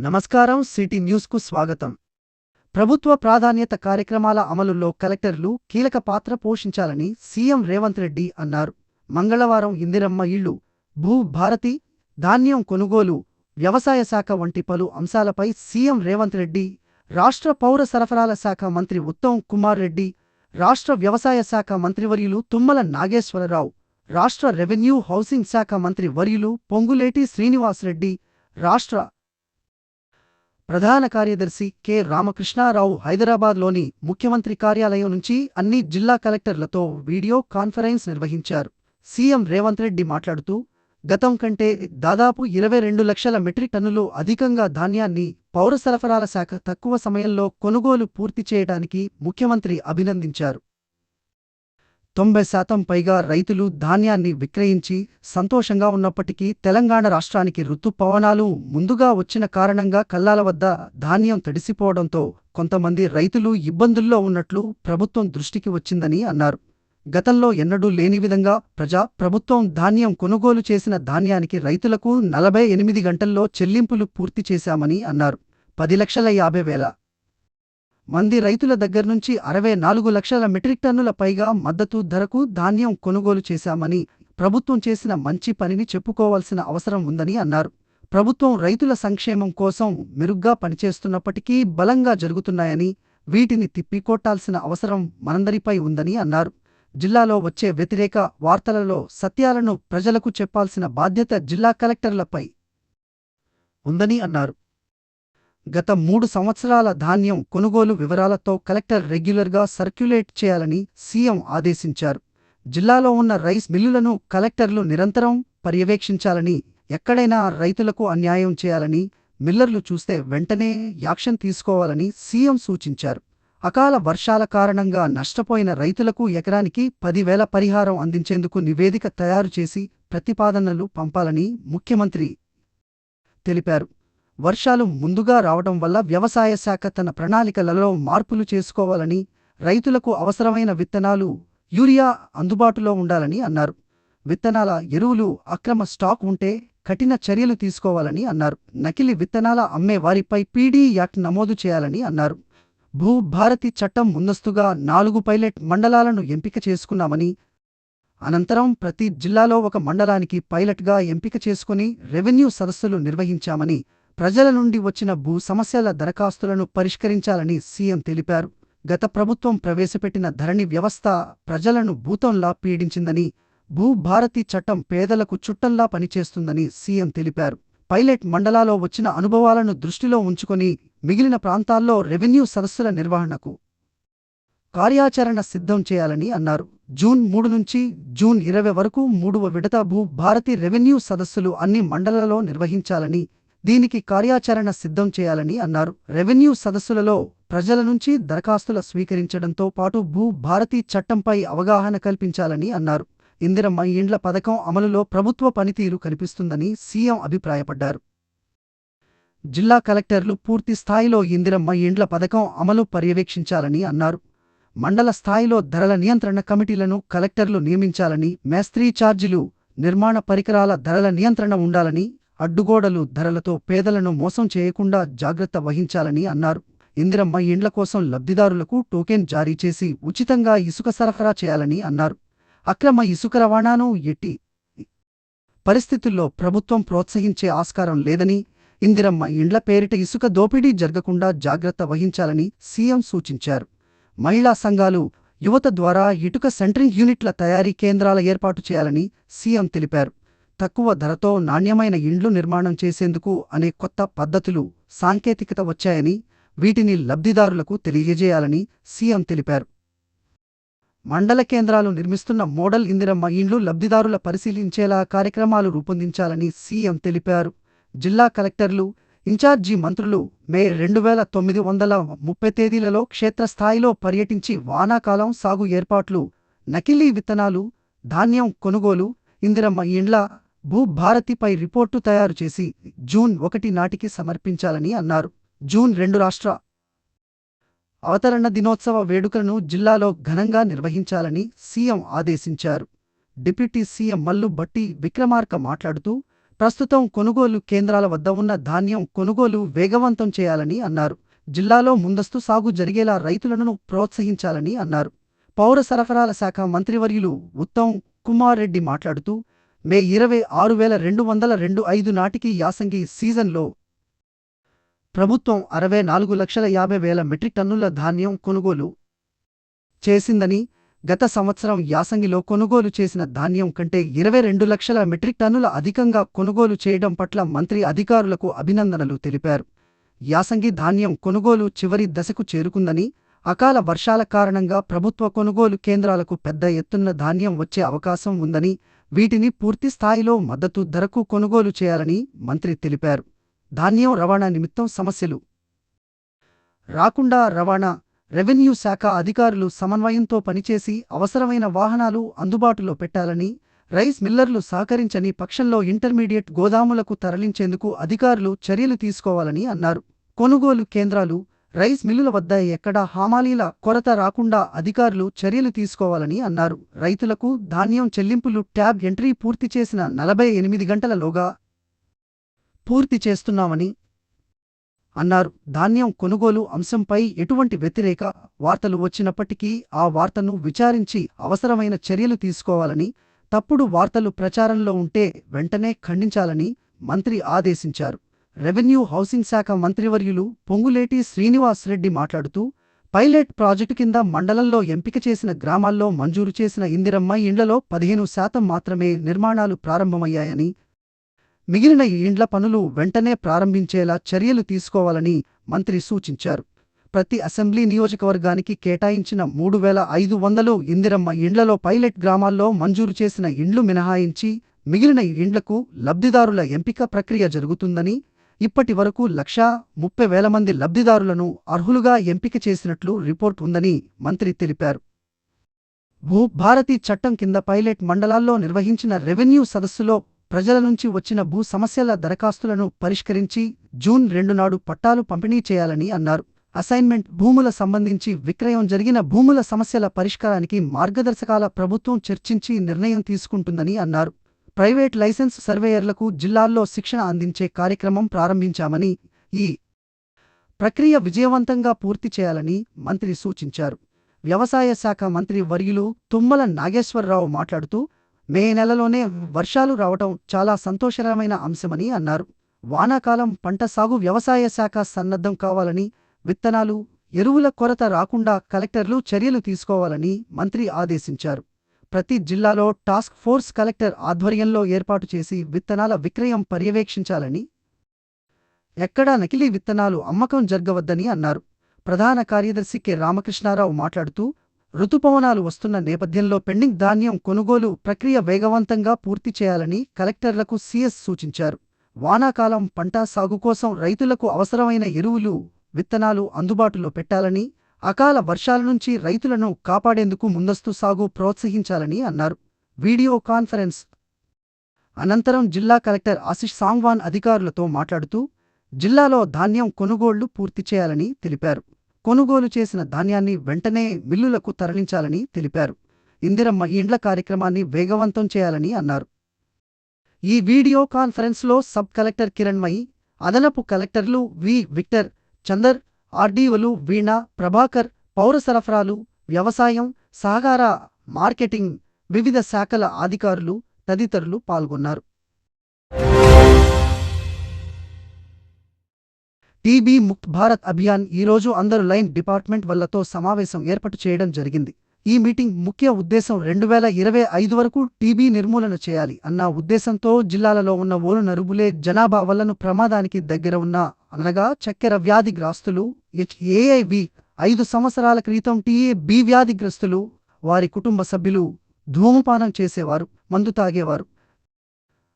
నమస్కారం. సిటీ న్యూస్కు స్వాగతం. ప్రభుత్వ ప్రాధాన్యత కార్యక్రమాల అమలులో కలెక్టర్లు కీలక పాత్ర పోషించాలని సీఎం రేవంత్ రెడ్డి అన్నారు. మంగళవారం ఇందిరమ్మ ఇళ్లు, భూ భారతి, ధాన్యం కొనుగోలు, వ్యవసాయ శాఖ వంటి పలు అంశాలపై సీఎం రేవంత్ రెడ్డి, రాష్ట్ర పౌర సరఫరాల శాఖ మంత్రి ఉత్తమ్ కుమార్ రెడ్డి, రాష్ట్ర వ్యవసాయ శాఖ మంత్రివర్యులు తుమ్మల నాగేశ్వరరావు, రాష్ట్ర రెవెన్యూ హౌసింగ్ శాఖ మంత్రి వర్యులు పొంగులేటి శ్రీనివాసరెడ్డి, రాష్ట్ర ప్రధాన కార్యదర్శి కె రామకృష్ణారావు హైదరాబాద్లోని ముఖ్యమంత్రి కార్యాలయం నుంచి అన్ని జిల్లా కలెక్టర్లతో వీడియో కాన్ఫరెన్స్ నిర్వహించారు. సీఎం రేవంత్ రెడ్డి మాట్లాడుతూ, గతం కంటే దాదాపు 22 లక్షల మెట్రిక్ టన్నులు అధికంగా ధాన్యాన్ని పౌర సరఫరాల శాఖ తక్కువ సమయంలో కొనుగోలు పూర్తి చేయడానికి ముఖ్యమంత్రి అభినందించారు. 90% పైగా రైతులు ధాన్యాన్ని విక్రయించి సంతోషంగా ఉన్నప్పటికీ తెలంగాణ రాష్ట్రానికి రుతుపవనాలు ముందుగా వచ్చిన కారణంగా కల్లాల వద్ద ధాన్యం తడిసిపోవడంతో కొంతమంది రైతులు ఇబ్బందుల్లో ఉన్నట్లు ప్రభుత్వం దృష్టికి వచ్చిందని అన్నారు. గతంలో ఎన్నడూ లేని విధంగా ప్రభుత్వం ధాన్యం కొనుగోలు చేసిన ధాన్యానికి రైతులకు 48 గంటల్లో చెల్లింపులు పూర్తి చేశామని అన్నారు. 10,50,000 మంది రైతుల దగ్గర్నుంచి 64 లక్షల మెట్రిక్ టన్నుల పైగా మద్దతు ధరకు ధాన్యం కొనుగోలు చేశామని, ప్రభుత్వం చేసిన మంచి పనిని చెప్పుకోవాల్సిన అవసరం ఉందని అన్నారు. ప్రభుత్వం రైతుల సంక్షేమం కోసం మెరుగ్గా పనిచేస్తున్నప్పటికీ బలంగా జరుగుతున్నాయని, వీటిని తిప్పికొట్టాల్సిన అవసరం మనందరిపై ఉందని అన్నారు. జిల్లాలో వచ్చే వ్యతిరేక వార్తలలో సత్యాలను ప్రజలకు చెప్పాల్సిన బాధ్యత జిల్లా కలెక్టర్లపై ఉందని అన్నారు. గత 3 సంవత్సరాల ధాన్యం కొనుగోలు వివరాలతో కలెక్టర్ రెగ్యులర్గా సర్క్యులేట్ చేయాలని సీఎం ఆదేశించారు. జిల్లాలో ఉన్న రైస్ మిల్లులను కలెక్టర్లు నిరంతరం పర్యవేక్షించాలని, ఎక్కడైనా రైతులకు అన్యాయం చేయాలని, మిల్లర్లు చూస్తే వెంటనే యాక్షన్ తీసుకోవాలని సీఎం సూచించారు. అకాల వర్షాల కారణంగా నష్టపోయిన రైతులకు ఎకరానికి 10,000 పరిహారం అందించేందుకు నివేదిక తయారు చేసి ప్రతిపాదనలు పంపాలని ముఖ్యమంత్రి తెలిపారు. వర్షాలు ముందుగా రావడం వల్ల వ్యవసాయ శాఖ తన ప్రణాళికలలో మార్పులు చేసుకోవాలని, రైతులకు అవసరమైన విత్తనాలు, యూరియా అందుబాటులో ఉండాలని అన్నారు. విత్తనాల, ఎరువులు అక్రమ స్టాక్ ఉంటే కఠిన చర్యలు తీసుకోవాలని అన్నారు. నకిలీ విత్తనాల అమ్మే వారిపై పీడీ యాక్ట్ నమోదు చేయాలని అన్నారు. భూ భారతి చట్టం ముందస్తుగా 4 పైలట్ మండలాలను ఎంపిక చేసుకున్నామని, అనంతరం ప్రతి జిల్లాలో ఒక మండలానికి పైలట్గా ఎంపిక చేసుకుని రెవెన్యూ సదస్సులు నిర్వహించామని, ప్రజల నుండి వచ్చిన భూ సమస్యల దరఖాస్తులను పరిష్కరించాలని సీఎం తెలిపారు. గత ప్రభుత్వం ప్రవేశపెట్టిన ధరణి వ్యవస్థ ప్రజలను భూతంలా పీడించిందని, భూ భారతి చట్టం పేదలకు చుట్టంలా పనిచేస్తుందని సీఎం తెలిపారు. పైలట్ మండలాలో వచ్చిన అనుభవాలను దృష్టిలో ఉంచుకొని మిగిలిన ప్రాంతాల్లో రెవెన్యూ సదస్సుల నిర్వహణకు కార్యాచరణ సిద్ధం చేయాలని అన్నారు. జూన్ 3 నుంచి జూన్ 20 వరకు 3వ విడత భూ భారతి రెవెన్యూ సదస్సులు అన్ని మండలాలలో నిర్వహించాలని, దీనికి కార్యాచరణ సిద్ధం చేయాలని అన్నారు. రెవెన్యూ సదస్సులలో ప్రజల నుంచి దరఖాస్తుల స్వీకరించడంతో పాటు భూ భారతి చట్టంపై అవగాహన కల్పించాలని అన్నారు. ఇందిరమ్మ ఇండ్ల పథకం అమలులో ప్రభుత్వ పనితీరు కనిపిస్తుందని సీఎం అభిప్రాయపడ్డారు. జిల్లా కలెక్టర్లు పూర్తి స్థాయిలో ఇందిరమ్మ ఇండ్ల పథకం అమలు పర్యవేక్షించాలని అన్నారు. మండల స్థాయిలో ధరల నియంత్రణ కమిటీలను కలెక్టర్లు నియమించాలని, మేస్త్రీ ఛార్జీలు, నిర్మాణ పరికరాల ధరల నియంత్రణ ఉండాలని, అడ్డుగోడలు ధరలతో పేదలను మోసం చేయకుండా జాగ్రత్త వహించాలని అన్నారు. ఇందిరమ్మ ఇండ్ల కోసం లబ్ధిదారులకు టోకెన్ జారీ చేసి ఉచితంగా ఇసుక సరఫరా చేయాలని అన్నారు. అక్రమ ఇసుక రవాణాను ఎట్టి పరిస్థితుల్లో ప్రభుత్వం ప్రోత్సహించే ఆస్కారం లేదని, ఇందిరమ్మ ఇండ్ల పేరిట ఇసుక దోపిడీ జరగకుండా జాగ్రత్త వహించాలని సీఎం సూచించారు. మహిళా సంఘాలు, యువత ద్వారా ఇటుక సెంట్రింగ్ యూనిట్ల తయారీ కేంద్రాల ఏర్పాటు చేయాలని సీఎం తెలిపారు. తక్కువ ధరతో నాణ్యమైన ఇండ్లు నిర్మాణం చేసేందుకు అనేక కొత్త పద్ధతులు, సాంకేతికత వచ్చాయని, వీటిని లబ్ధిదారులకు తెలియజేయాలని సీఎం తెలిపారు. మండల కేంద్రాలు నిర్మిస్తున్న మోడల్ ఇందిరమ్మ ఇండ్లు లబ్ధిదారుల పరిశీలించేలా కార్యక్రమాలు రూపొందించాలని సీఎం తెలిపారు. జిల్లా కలెక్టర్లు, ఇన్ఛార్జి మంత్రులు మే 2930 తేదీలలో క్షేత్రస్థాయిలో పర్యటించి వానాకాలం సాగు ఏర్పాట్లు, నకిలీ విత్తనాలు, ధాన్యం కొనుగోలు, ఇందిరమ్మ ఇండ్ల, భూ భారతిపై రిపోర్టు తయారు చేసి జూన్ 1 నాటికి సమర్పించాలని అన్నారు. జూన్ 2 రాష్ట్ర అవతరణ దినోత్సవ వేడుకలను జిల్లాలో ఘనంగా నిర్వహించాలని సీఎం ఆదేశించారు. డిప్యూటీ సీఎం మల్లు భట్టి విక్రమార్క మాట్లాడుతూ, ప్రస్తుతం కొనుగోలు కేంద్రాల వద్ద ఉన్న ధాన్యం కొనుగోలు వేగవంతం చేయాలని అన్నారు. జిల్లాలో ముందస్తు సాగు జరిగేలా రైతులను ప్రోత్సహించాలని అన్నారు. పౌర సరఫరాల శాఖ మంత్రివర్యులు ఉత్తమ్ కుమార్ రెడ్డి మాట్లాడుతూ, మే 26,225 నాటికి యాసంగి సీజన్లో ప్రభుత్వం 64,50,000 మెట్రిక్ టన్నుల ధాన్యం కొనుగోలు చేసిందని, గత సంవత్సరం యాసంగిలో కొనుగోలు చేసిన ధాన్యం కంటే 22 లక్షల మెట్రిక్ టన్నుల అధికంగా కొనుగోలు చేయడం పట్ల మంత్రి అధికారులకు అభినందనలు తెలిపారు. యాసంగి ధాన్యం కొనుగోలు చివరి దశకు చేరుకుందని, అకాల వర్షాల కారణంగా ప్రభుత్వ కొనుగోలు కేంద్రాలకు పెద్ద ఎత్తున ధాన్యం వచ్చే అవకాశం ఉందని, వీటిని పూర్తి స్థాయిలో మద్దతు ధరకు కొనుగోలు చేయాలని మంత్రి తెలిపారు. ధాన్యం రవాణా నిమిత్తం సమస్యలు రాకుండా రవాణా, రెవెన్యూ శాఖ అధికారులు సమన్వయంతో పనిచేసి అవసరమైన వాహనాలు అందుబాటులో పెట్టాలని, రైస్ మిల్లర్లు సహకరించని పక్షంలో ఇంటర్మీడియట్ గోదాములకు తరలించేందుకు అధికారులు చర్యలు తీసుకోవాలని అన్నారు. కొనుగోలు కేంద్రాలు, రైస్ మిల్లుల వద్ద ఎక్కడా హమాలీల కొరత రాకుండా అధికారులు చర్యలు తీసుకోవాలని అన్నారు. రైతులకు ధాన్యం చెల్లింపులు ట్యాబ్ ఎంట్రీ పూర్తి చేసిన 48 గంటలలోగా పూర్తి చేస్తున్నామని అన్నారు. ధాన్యం కొనుగోలు అంశంపై ఎటువంటి వ్యతిరేక వార్తలు వచ్చినప్పటికీ ఆ వార్తను విచారించి అవసరమైన చర్యలు తీసుకోవాలని, తప్పుడు వార్తలు ప్రచారంలో ఉంటే వెంటనే ఖండించాలని మంత్రి ఆదేశించారు. రెవెన్యూ హౌసింగ్ శాఖ మంత్రివర్యులు పొంగులేటి శ్రీనివాస్ రెడ్డి మాట్లాడుతూ, పైలట్ ప్రాజెక్టు కింద మండలంలో ఎంపిక చేసిన గ్రామాల్లో మంజూరు చేసిన ఇందిరమ్మ ఇండ్లలో 15% మాత్రమే నిర్మాణాలు ప్రారంభమయ్యాయని, మిగిలిన ఇండ్ల పనులు వెంటనే ప్రారంభించేలా చర్యలు తీసుకోవాలని మంత్రి సూచించారు. ప్రతి అసెంబ్లీ నియోజకవర్గానికి కేటాయించిన 3,500 ఇందిరమ్మ ఇండ్లలో పైలట్ గ్రామాల్లో మంజూరు చేసిన ఇండ్లు మినహాయించి మిగిలిన ఇండ్లకు లబ్ధిదారుల ఎంపిక ప్రక్రియ జరుగుతుందని, ఇప్పటి వరకు 1,30,000 మంది లబ్ధిదారులను అర్హులుగా ఎంపిక చేసినట్లు రిపోర్ట్ ఉందని మంత్రి తెలిపారు. భూభారతి చట్టం కింద పైలట్ మండలాల్లో నిర్వహించిన రెవెన్యూ సదస్సులో ప్రజల నుంచి వచ్చిన భూ సమస్యల దరఖాస్తులను పరిష్కరించి జూన్ 2 నాడు పట్టాలు పంపిణీ చేయాలని అన్నారు. అసైన్మెంట్ భూముల సంబంధించి విక్రయం జరిగిన భూముల సమస్యల పరిష్కారానికి మార్గదర్శకాల ప్రభుత్వం చర్చించి నిర్ణయం తీసుకుంటుందని అన్నారు. ప్రైవేట్ లైసెన్స్ సర్వేయర్లకు జిల్లాల్లో శిక్షణ అందించే కార్యక్రమం ప్రారంభించామని, ఈ ప్రక్రియ విజయవంతంగా పూర్తి చేయాలని మంత్రి సూచించారు. వ్యవసాయ శాఖ మంత్రి వర్యులు తుమ్మల నాగేశ్వరరావు మాట్లాడుతూ, మే నెలలోనే వర్షాలు రావటం చాలా సంతోషకరమైన అంశమని అన్నారు. వానాకాలం పంట సాగు వ్యవసాయ శాఖ సన్నద్ధం కావాలని, విత్తనాలు, ఎరువుల కొరత రాకుండా కలెక్టర్లు చర్యలు తీసుకోవాలని మంత్రి ఆదేశించారు. ప్రతి జిల్లాలో టాస్క్ ఫోర్స్ కలెక్టర్ ఆధ్వర్యంలో ఏర్పాటు చేసి విత్తనాల విక్రయం పర్యవేక్షించాలని, ఎక్కడా నకిలీ విత్తనాలు అమ్మకం జరగవద్దని అన్నారు. ప్రధాన కార్యదర్శి కె రామకృష్ణారావు మాట్లాడుతూ, రుతుపవనాలు వస్తున్న నేపథ్యంలో పెండింగ్ ధాన్యం కొనుగోలు ప్రక్రియ వేగవంతంగా పూర్తి చేయాలని కలెక్టర్లకు సీఎస్ సూచించారు. వానాకాలం పంట సాగు కోసం రైతులకు అవసరమైన ఎరువులు, విత్తనాలు అందుబాటులో పెట్టాలని, అకాల వర్షాల నుంచి రైతులను కాపాడేందుకు ముందస్తు సాగు ప్రోత్సహించాలని అన్నారు. వీడియో కాన్ఫరెన్స్ అనంతరం జిల్లా కలెక్టర్ ఆశిష్ సాంగ్వాన్ అధికారులతో మాట్లాడుతూ, జిల్లాలో ధాన్యం కొనుగోళ్లు పూర్తి చేయాలని తెలిపారు. కొనుగోలు చేసిన ధాన్యాన్ని వెంటనే మిల్లులకు తరలించాలని తెలిపారు. ఇందిరమ్మ ఇండ్ల కార్యక్రమాన్ని వేగవంతం చేయాలని అన్నారు. ఈ వీడియో కాన్ఫరెన్స్లో సబ్ కలెక్టర్ కిరణ్మయి, అదనపు కలెక్టర్లు వి విక్టర్, చందర్, ఆర్డీఓలు వీణ, ప్రభాకర్, పౌర సరఫరాలు, వ్యవసాయం, సహకార, మార్కెటింగ్, వివిధ శాఖల అధికారులు తదితరులు పాల్గొన్నారు. టీబీ ముక్త్ భారత్ అభియాన్ ఈరోజు అందరు లైన్ డిపార్ట్మెంట్ వల్లతో సమావేశం ఏర్పాటు చేయడం జరిగింది. ఈ మీటింగ్ ముఖ్య ఉద్దేశం 2025 వరకు టీబీ నిర్మూలన చేయాలి అన్న ఉద్దేశంతో జిల్లాలలో ఉన్న ఓలు నరుబులే జనాభా వల్లను ప్రమాదానికి దగ్గర ఉన్న అనగా చక్కెర వ్యాధిగ్రస్తులు, HAIV, 5 సంవత్సరాల క్రితం TB వ్యాధిగ్రస్తులు, వారి కుటుంబ సభ్యులు, ధూమపానం చేసేవారు, మందు తాగేవారు,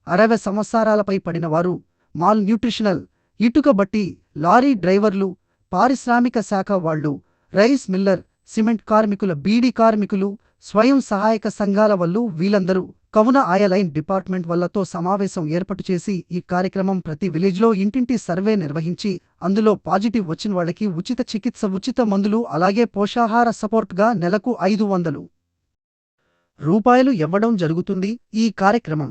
60 సంవత్సరాలపై పడినవారు, మాల్ న్యూట్రిషనల్, ఇటుక బట్టి లారీ డ్రైవర్లు, పారిశ్రామిక శాఖ వాళ్లు, రైస్ మిల్లర్, సిమెంట్ కార్మికుల, బీడీ కార్మికులు, స్వయం సహాయక సంఘాల వల్లు వీళ్ళందరూ కవున ఆయా లైన్ డిపార్ట్మెంట్ వల్లతో సమావేశం ఏర్పాటు చేసి ఈ కార్యక్రమం ప్రతి విలేజ్లో ఇంటింటి సర్వే నిర్వహించి అందులో పాజిటివ్ వచ్చిన వాళ్ళకి ఉచిత చికిత్స, ఉచిత మందులు, అలాగే పోషాహార సపోర్ట్గా నెలకు 500 రూపాయలు ఇవ్వడం జరుగుతుంది. ఈ కార్యక్రమం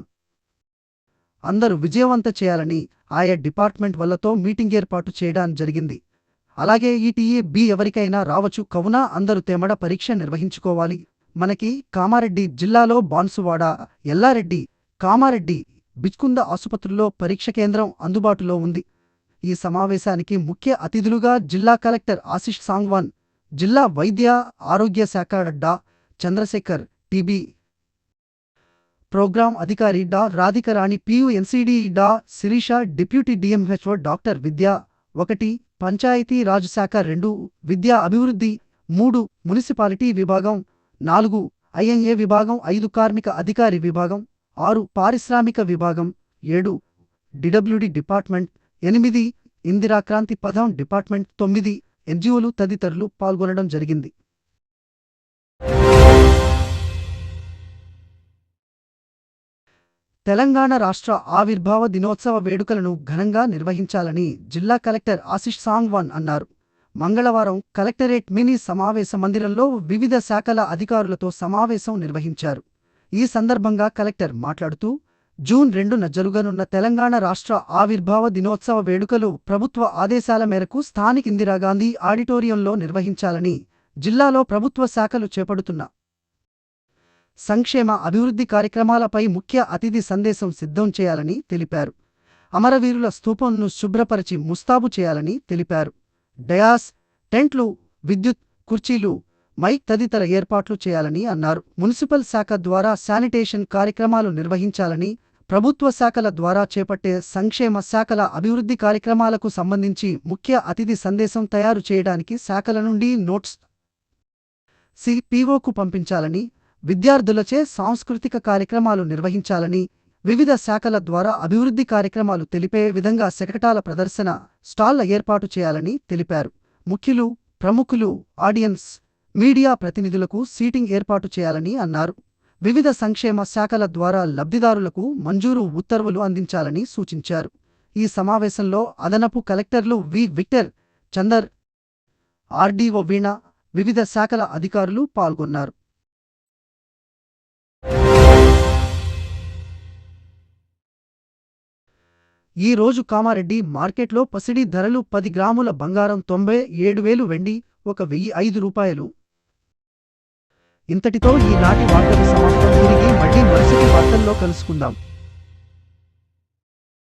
అందరూ విజయవంతం చేయాలని ఆయా డిపార్ట్మెంట్ వాళ్ళతో మీటింగ్ ఏర్పాటు చేయడం జరిగింది. అలాగే ఈటీఏ బి ఎవరికైనా రావచ్చు కావున అందరూ తెమడ పరీక్ష నిర్వహించుకోవాలి. మనకి కామారెడ్డి జిల్లాలో బాన్సువాడ, ఎల్లారెడ్డి, కామారెడ్డి, బిచ్కుంద ఆసుపత్రుల్లో పరీక్ష కేంద్రం అందుబాటులో ఉంది. ఈ సమావేశానికి ముఖ్య అతిథులుగా జిల్లా కలెక్టర్ ఆశిష్ సాంగ్వాన్, జిల్లా వైద్య ఆరోగ్య శాఖ డా చంద్రశేఖర్, టీబీ ప్రోగ్రాం అధికారి డా రాధికరాణి, పియుఎన్సిడి డా శిరీష, డిప్యూటీ డిఎంహెచ్ఓ డాక్టర్ విద్య 1, పంచాయతీ రాజ్ శాఖ 2, విద్యా అభివృద్ధి 3, మున్సిపాలిటీ విభాగం 4, ఐఎన్ఏ విభాగం 5, కార్మిక అధికారి విభాగం 6, పారిశ్రామిక విభాగం 7, డిడబ్ల్యూడి డిపార్ట్మెంట్ 8, ఇందిరాక్రాంతి పథం డిపార్ట్మెంట్ 9, ఎన్జిఓలు తదితరులు పాల్గొనడం జరిగింది. తెలంగాణ రాష్ట్ర ఆవిర్భావ దినోత్సవ వేడుకలను ఘనంగా నిర్వహించాలని జిల్లా కలెక్టర్ ఆశిష్ సాంగ్వాన్ అన్నారు. మంగళవారం కలెక్టరేట్ మినీ సమావేశ మందిరంలో వివిధ శాఖల అధికారులతో సమావేశం నిర్వహించారు. ఈ సందర్భంగా కలెక్టర్ మాట్లాడుతూ, జూన్ 2న జరుగనున్న తెలంగాణ రాష్ట్ర ఆవిర్భావ దినోత్సవ వేడుకలు ప్రభుత్వ ఆదేశాల మేరకు స్థానిక ఇందిరాగాంధీ ఆడిటోరియంలో నిర్వహించాలని, జిల్లాలో ప్రభుత్వ శాఖలు చేపడుతున్న సంక్షేమ అభివృద్ధి కార్యక్రమాలపై ముఖ్య అతిథి సందేశం సిద్ధం చేయాలని తెలిపారు. అమరవీరుల స్తూపంను శుభ్రపరిచి ముస్తాబు చేయాలని తెలిపారు. డయాస్, టెంట్లు, విద్యుత్, కుర్చీలు, మైక్ తదితర ఏర్పాట్లు చేయాలని అన్నారు. మున్సిపల్ శాఖ ద్వారా శానిటేషన్ కార్యక్రమాలు నిర్వహించాలని, ప్రభుత్వ శాఖల ద్వారా చేపట్టే సంక్షేమ శాఖల అభివృద్ధి కార్యక్రమాలకు సంబంధించి ముఖ్య అతిథి సందేశం తయారు చేయడానికి శాఖల నుండి నోట్స్ సిపిఓకు పంపించాలని, విద్యార్థులచే సాంస్కృతిక కార్యక్రమాలు నిర్వహించాలని, వివిధ శాఖల ద్వారా అభివృద్ధి కార్యక్రమాలు తెలిపే విధంగా శకటాల ప్రదర్శన, స్టాళ్ల ఏర్పాటు చేయాలని తెలిపారు. ముఖ్యులు, ప్రముఖులు, ఆడియన్స్, మీడియా ప్రతినిధులకు సీటింగ్ ఏర్పాటు చేయాలని అన్నారు. వివిధ సంక్షేమ శాఖల ద్వారా లబ్ధిదారులకు మంజూరు ఉత్తర్వులు అందించాలని సూచించారు. ఈ సమావేశంలో అదనపు కలెక్టర్లు వి విక్టర్, చందర్, ఆర్డీఓ వీణ, వివిధ శాఖల అధికారులు పాల్గొన్నారు. ఈ రోజు కామారెడ్డి మార్కెట్లో పసిడి ధరలు 10 గ్రాముల బంగారం 97,000 వెండి 1,005 రూపాయలు. ఇంతటితో ఈనాటి వార్తలు సమాప్తం. తిరిగి మళ్ళీ మరుసటి వార్తల్లో కలుసుకుందాం.